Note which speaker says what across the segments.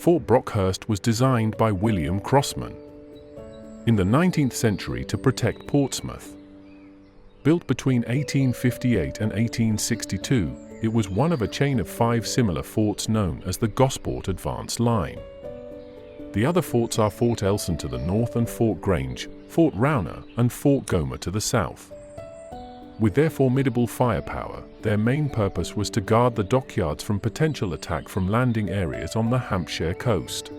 Speaker 1: Fort Brockhurst was designed by William Crossman in the 19th century to protect Portsmouth. Built between 1858 and 1862, it was one of a chain of 5 similar forts known as the Gosport Advance Line. The other forts are Fort Elson to the north and Fort Grange, Fort Rowner, and Fort Gomer to the south. With their formidable firepower, their main purpose was to guard the dockyards from potential attack from landing areas on the Hampshire coast.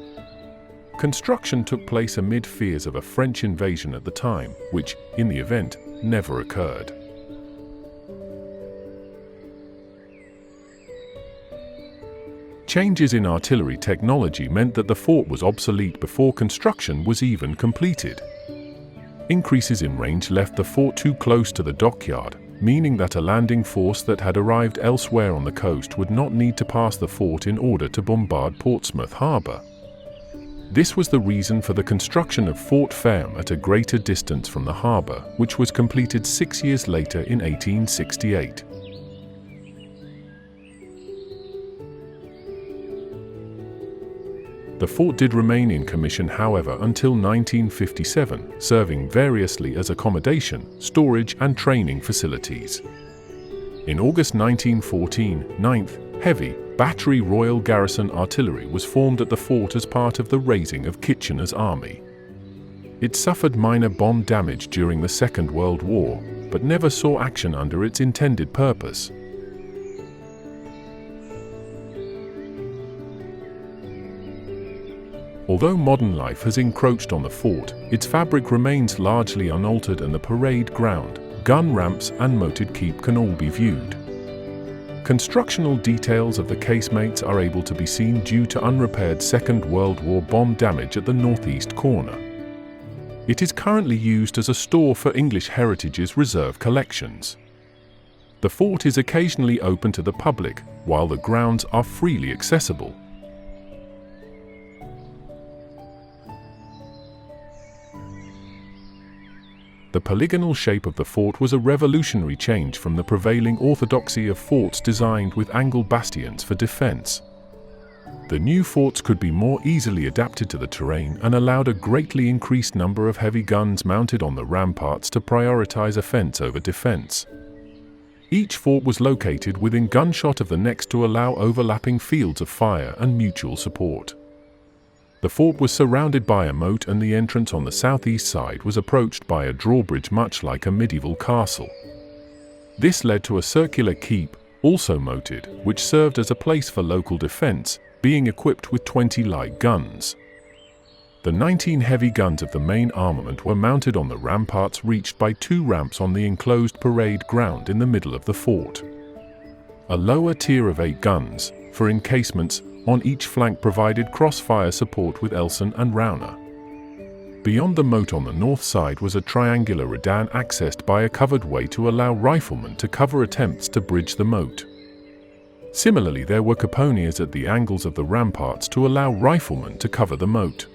Speaker 1: Construction took place amid fears of a French invasion at the time, which, in the event, never occurred. Changes in artillery technology meant that the fort was obsolete before construction was even completed. Increases in range left the fort too close to the dockyard, meaning that a landing force that had arrived elsewhere on the coast would not need to pass the fort in order to bombard Portsmouth Harbour. This was the reason for the construction of Fort Fareham at a greater distance from the harbour, which was completed 6 years later in 1868. The fort did remain in commission, however, until 1957, serving variously as accommodation, storage and training facilities. In August 1914, 9th Heavy Battery Royal Garrison Artillery was formed at the fort as part of the raising of Kitchener's army. It suffered minor bomb damage during the Second World War, but never saw action under its intended purpose. Although modern life has encroached on the fort, its fabric remains largely unaltered, and the parade ground, gun ramps and moated keep can all be viewed. Constructional details of the casemates are able to be seen due to unrepaired Second World War bomb damage at the northeast corner. It is currently used as a store for English Heritage's reserve collections. The fort is occasionally open to the public, while the grounds are freely accessible. The polygonal shape of the fort was a revolutionary change from the prevailing orthodoxy of forts designed with angled bastions for defense. The new forts could be more easily adapted to the terrain and allowed a greatly increased number of heavy guns mounted on the ramparts to prioritize offense over defense. Each fort was located within gunshot of the next to allow overlapping fields of fire and mutual support. The fort was surrounded by a moat, and the entrance on the southeast side was approached by a drawbridge much like a medieval castle. This led to a circular keep, also moated, which served as a place for local defense, being equipped with 20 light guns. The 19 heavy guns of the main armament were mounted on the ramparts reached by 2 ramps on the enclosed parade ground in the middle of the fort. A lower tier of 8 guns, for encasements, on each flank provided crossfire support with Elson and Rowner. Beyond the moat on the north side was a triangular redan accessed by a covered way to allow riflemen to cover attempts to bridge the moat. Similarly, there were caponniers at the angles of the ramparts to allow riflemen to cover the moat.